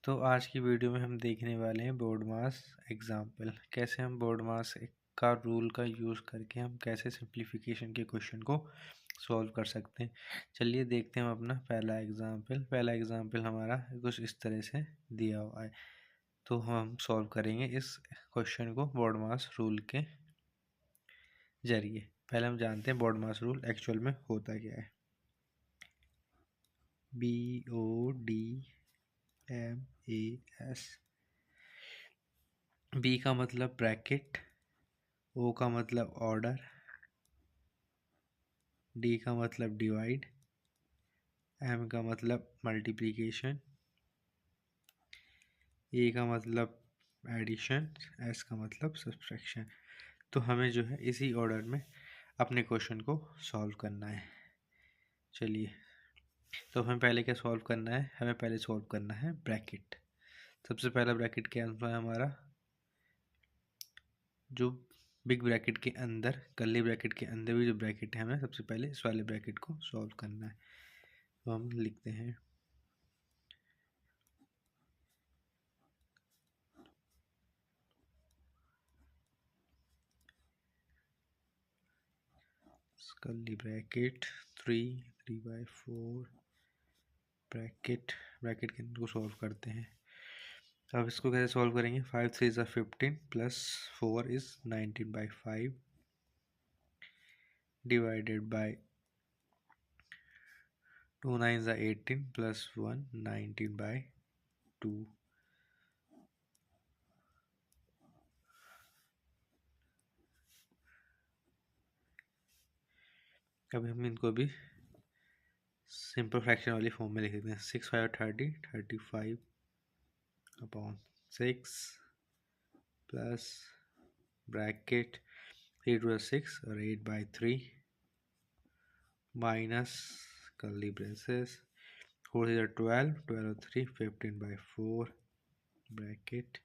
तो आज की वीडियो में हम देखने वाले हैं बोर्ड मास एग्जाम्पल। कैसे हम बोर्ड मास का रूल का यूज़ करके हम कैसे सिंप्लीफिकेशन के क्वेश्चन को सॉल्व कर सकते हैं। चलिए देखते हैं हम अपना पहला एग्जाम्पल हमारा कुछ इस तरह से दिया हुआ है। तो हम सॉल्व करेंगे इस क्वेश्चन को बोर्ड मास रूल के जरिए। पहले हम जानते हैं बोर्ड मास रूल एक्चुअल में होता क्या है। BODMAS। बी का मतलब ब्रैकेट, ओ का मतलब ऑर्डर, डी का मतलब डिवाइड, एम का मतलब मल्टीप्लिकेशन, ए का मतलब एडिशन, एस का मतलब सब्सट्रैक्शन। तो हमें जो है इसी ऑर्डर में अपने क्वेश्चन को सॉल्व करना है। चलिए, तो हमें पहले क्या सॉल्व करना है? हमें पहले सॉल्व करना है ब्रैकेट। सबसे पहला ब्रैकेट क्या है हमारा, जो बिग ब्रैकेट के अंदर, कर्ली ब्रैकेट के अंदर भी जो ब्रैकेट है, हमें सबसे पहले इस वाले ब्रैकेट को सॉल्व करना है। तो हम लिखते हैं कर्ली ब्रैकेट 3/4 ब्रैकेट के अंदर को सॉल्व करते हैं। अब इसको कैसे सॉल्व करेंगे? 5 3 = 15 प्लस 4 = 19/5 डिवाइडेड बाय 2 9 = 18 प्लस 1 19/2। अब हम इनको भी सिंपल फ्रैक्शन वाली फॉर्म में लिख देते हैं। 6 5 30 35/6 प्लस ब्रैकेट 3 2 = 6 और 8/3 माइनस कर्ली ब्रेसेस 4 3 = 12 12 और 3 15/4 ब्रैकेट।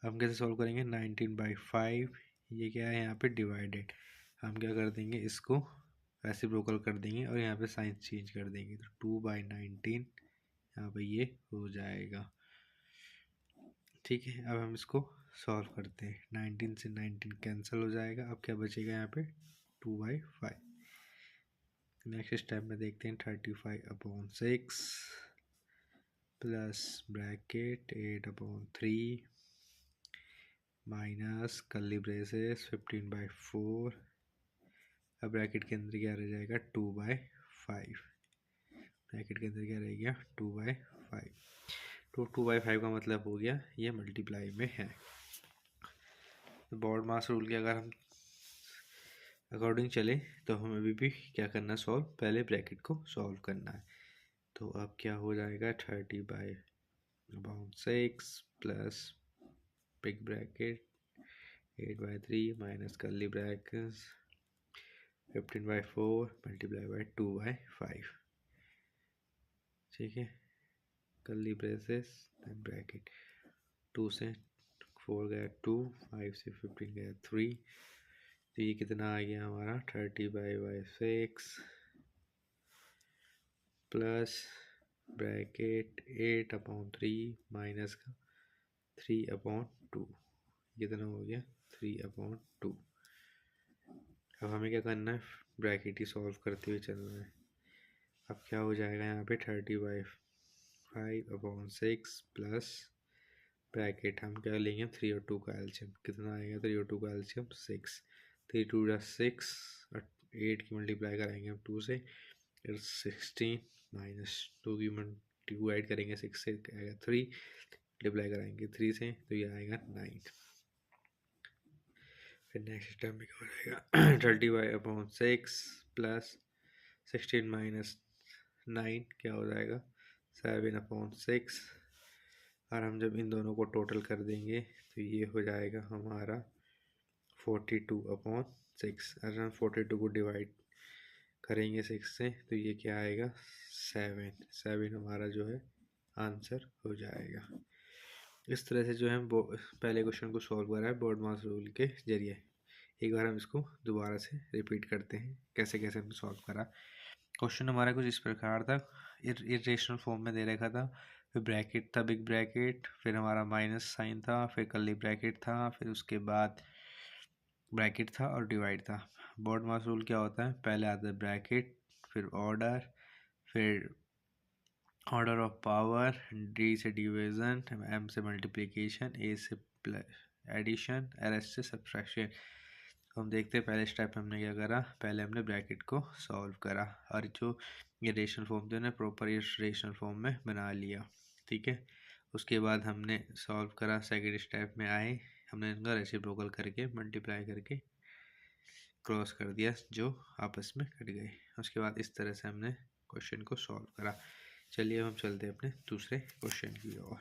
हम कैसे सॉल्व करेंगे? 19/5, ये क्या है यहाँ पे डिवाइडेड। हम क्या कर देंगे, इसको रेसिप्रोकल कर देंगे और यहाँ पे साइन चेंज कर देंगे। तो 2/19 यहाँ पे ये हो जाएगा। ठीक है, अब हम इसको सॉल्व करते हैं। 19 से 19 कैंसिल हो जाएगा। अब क्या बचेगा यहाँ पे? 2/5। नेक्स्ट स्टेप में देखते हैं। 35/6 plus bracket 8/3 minus curly braces 15/4। अब ब्रैकेट के अंदर क्या रह जाएगा? 2/5। ब्रैकेट के अंदर क्या रह गया? 2/5। तो 2/5 का मतलब हो गया ये मल्टीप्लाई में है। तो बोर्ड मास रूल के अगर हम अकॉर्डिंग चले तो हमें अभी भी क्या करना है? सॉल्व, पहले ब्रैकेट को सॉल्व करना है। तो अब क्या हो जाएगा? 30/6 plus big bracket 8/3 minus curly bracket 15/4 multiply by 2/5। ठीक है, कर्ली ब्रेसेस देन ब्रैकेट। 2 से 4 गया 2, 5 से 15 गया 3। तो ये कितना आ गया हमारा? 30/6 प्लस ब्रैकेट 8/3 माइनस का 3/2। कितना हो गया? 3/2। अब हमें क्या करना है? ब्रैकेट ही सॉल्व करते हुए चलना है। अब क्या हो जाएगा यहाँ पे? 30/5/6 प्लस ब्रैकेट, हम क्या लेंगे? 3 और 2 का एलसीएम। कितना आएगा? 3 और 2 का एलसीएम 6। 3 2 = 6 और 8 की मल्टीप्लाई कराएंगे हम 2 से, 16 माइनस 2 की डिवाइड करेंगे 6 से, आएगा 3, मल्टीप्लाई कराएंगे 3 से तो ये आएगा 9। फिर नेक्स्ट स्टेप में क्या हो जाएगा? 30/6 प्लस 16 माइनस 9 क्या हो जाएगा? 7/6। और हम जब इन दोनों को टोटल कर देंगे तो ये हो जाएगा हमारा 42/6। अगर हम 42 को डिवाइड करेंगे 6 से तो ये क्या आएगा? 7 हमारा जो है आंसर हो जाएगा। इस तरह से जो है हम पहले क्वेश्चन को सॉल्व करा है बोर्ड मास रूल के जरिए। एक बार हम इसको दोबारा से रिपीट करते हैं कैसे कैसे हमने सॉल्व करा। क्वेश्चन हमारा कुछ इस प्रकार था। इरेशनल फॉर्म में दे रखा था। फिर ब्रैकेट था, बिग ब्रैकेट, फिर हमारा माइनस साइन था, फिर कर्ली ब्रैकेट था, फिर उसके बाद ब्रैकेट था और डिवाइड था। बॉडमास रूल क्या होता है, पहले आता है ब्रैकेट, फिर ऑर्डर, फिर ऑर्डर ऑफ पावर, डी से डिवीजन, एम से मल्टीप्लिकेशन, ए से एडिशन, एल एस से सब्ट्रैक्शन। तो हम देखते हैं पहले स्टेप हमने क्या करा, पहले हमने ब्रैकेट को सॉल्व करा और जो ये रेशनल फॉर्म थे उन्हें प्रॉपर ये रेशनल फॉर्म में बना लिया। ठीक है, उसके बाद हमने सॉल्व करा, सेकेंड स्टेप में आए, हमने इनका रेसिप्रोकल करके मल्टीप्लाई करके क्रॉस कर दिया जो आपस में कट गए। उसके बाद इस तरह से हमने क्वेश्चन को सॉल्व करा। चलिए हम चलते हैं अपने दूसरे क्वेश्चन की ओर।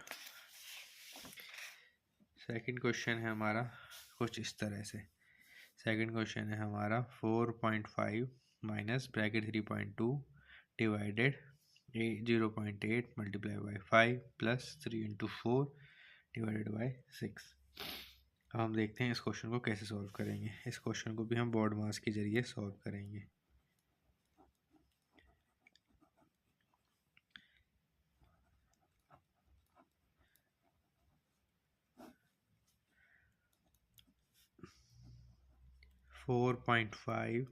सेकंड क्वेश्चन है हमारा कुछ इस तरह से। सेकंड क्वेश्चन है हमारा 4.5 minus bracket 3.2 divided 0.8 multiply by 5 plus 3 into 4 divided by 6। अब हम देखते हैं इस क्वेश्चन को कैसे सॉल्व करेंगे। इस क्वेश्चन को भी हम बॉडमास के जरिए सॉल्व करेंगे। फोर 4.5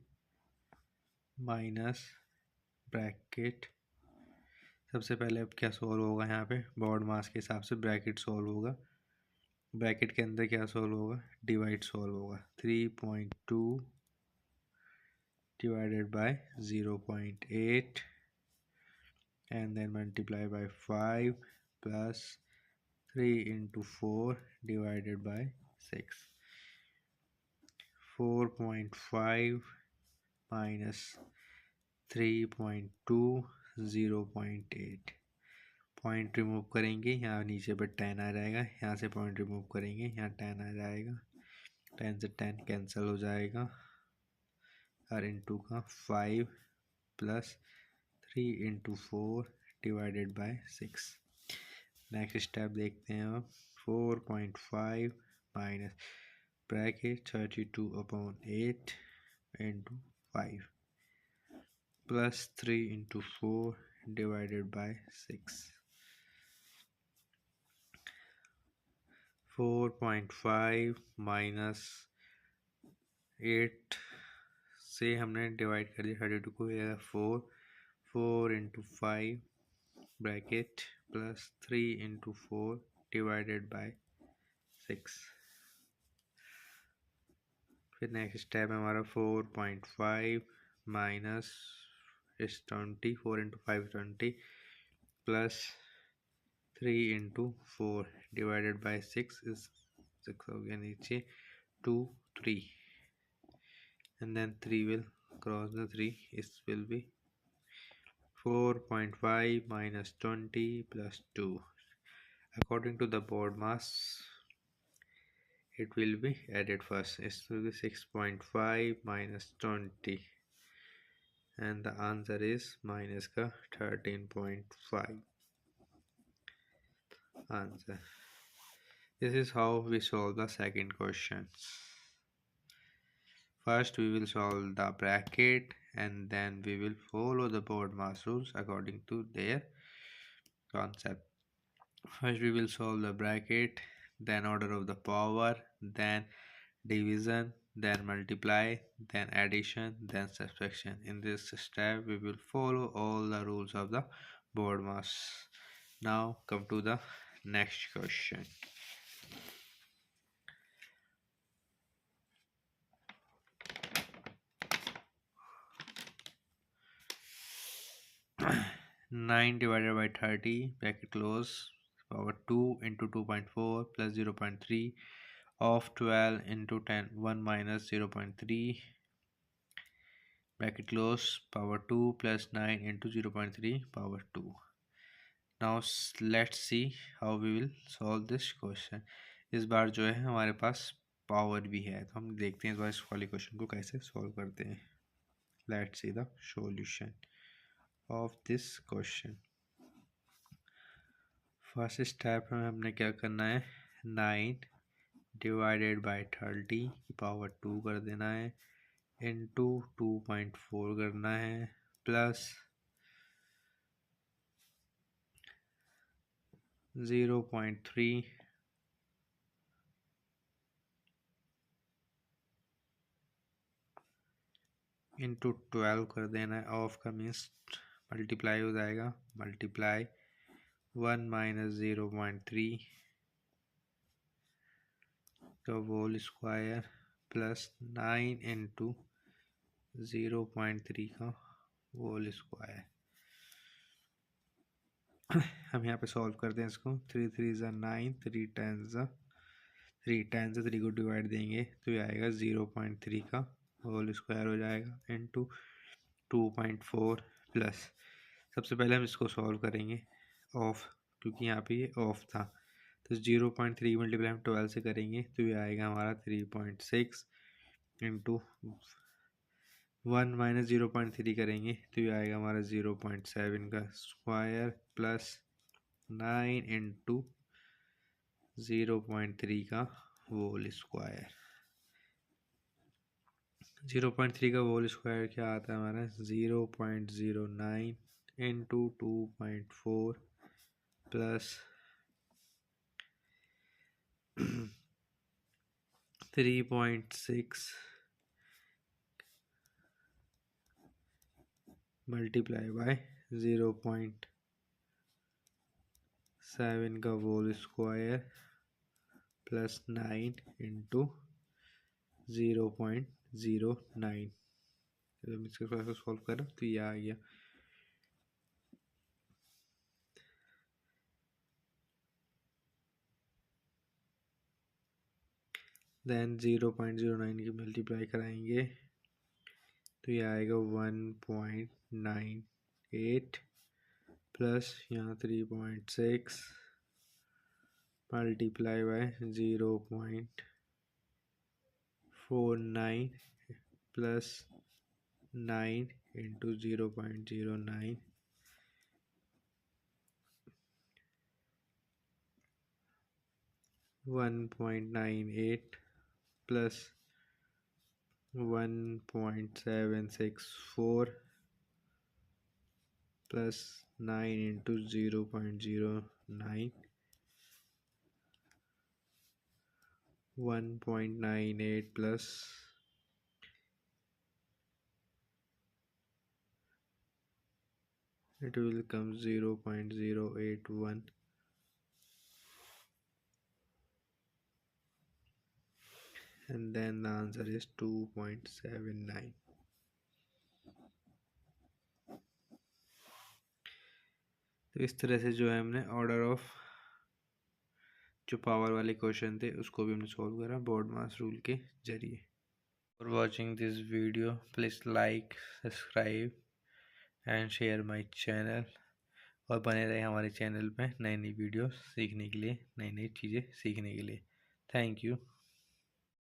माइनस ब्रैकेट, सबसे पहले अब क्या सॉल्व होगा, यहाँ पे बॉडमास के हिसाब से ब्रैकेट सॉल्व होगा। ब्रैकेट के अंदर क्या सॉल्व होगा, डिवाइड सॉल्व होगा। 3.2 divided by 0.8 and then multiply by 5 plus 3 into 4 divided by 6. 4.5 minus 3.2 0.8, point remove करेंगे, यहाँ नीचे पर 10 आ जाएगा, यहाँ से पॉइंट रिमूव करेंगे, यहाँ 10 आ जाएगा, 10 से 10 कैंसिल हो जाएगा और इंटू का 5 plus 3 into 4 divided by 6। Next step देखते हैं अब। 4.5 minus bracket 32/8 into 5 plus 3 into 4 divided by 6। 4.5 minus 8 से हमने डिवाइड कर दिया 32 को, 4 into 5 bracket plus 3 into 4 divided by 6। फिर नेक्स्ट स्टेप है हमारा 4.5 minus 20, 4 into 5 20 plus 3 into 4 divided by 6 is 6 हो गया नीचे 2 3 and then 3 will cross the 3, it will be 4.5 minus 20 plus 2. According to the board mass, it will be added first. It will be 6.5 minus 20 and the answer is minus का 13.5 answer. This is how we solve the second question. First we will solve the bracket and then we will follow the board mass rules according to their concept. First we will solve the bracket, then order of the power, then division, then multiply, then addition, then subtraction. In this step we will follow all the rules of the board mass. Now come to the next question. Nine divided by 30 bracket close power 2 into 2.4 plus 0.3 of 12 into 10 1 minus 0.3 bracket close power 2 plus 9 into 0.3 power 2. Now let's see how we will solve this question. इस बार जो है हमारे पास power भी है, तो हम देखते हैं इस बार इस वाले क्वेश्चन को कैसे सॉल्व करते हैं. Let's see the solution of this question. First step में हमने क्या करना है, 9 डिवाइडेड बाई 30 की पावर 2 कर देना है, इंटू 2.4 करना है, प्लस 0.3 इंटू 12 कर देना है। ऑफ का मीन्स मल्टीप्लाई हो जाएगा, मल्टीप्लाई 1 माइनस 0.3 का होल स्क्वायर प्लस 9 इंटू 0.3 का होल स्क्वायर। हम यहाँ पे सॉल्व करते हैं इसको। 3 3 ज़ा 9, 3 10 3 को डिवाइड देंगे तो ये आएगा 0.3 का होल स्क्वायर हो जाएगा इंटू 2.4 प्लस, सबसे पहले हम इसको सॉल्व करेंगे ऑफ, क्योंकि यहाँ पे ये ऑफ था। तो 0.3 मल्टीप्लाई हम 12 से करेंगे तो ये आएगा हमारा 3.6 इंटू 1 माइनस 0.3 करेंगे तो ये आएगा हमारा 0.7 का स्क्वायर प्लस 9 इंटू 0.3 का होल स्क्वायर। 0.3 का होल स्क्वायर क्या आता है हमारा 0.09 इंटू 2.4 प्लस 3.6 मल्टीप्लाई बाय 0.7 का होल स्क्वायर प्लस 9 इंटू 0.09। जब हम इसके थोड़ा सा सॉल्व करें तो ये आ गया। देन 0.09 की मल्टीप्लाई कराएंगे तो ये आएगा 1.98 प्लस यहाँ 3.6 multiply by 0.49 plus 9 into 0.09 1.98 plus 1.764 plus 9 into 0.09 1.98 plus it will come 0.081 and then the answer is 2.79। तो इस तरह से जो है हमने ऑर्डर ऑफ जो पावर वाले क्वेश्चन थे उसको भी हमने सॉल्व करा बोर्ड मास रूल के जरिए। For watching this video please like, subscribe and share my channel, और बने रहे हमारे चैनल पे नई नई वीडियो सीखने के लिए, नई नई चीज़ें सीखने के लिए। Thank you.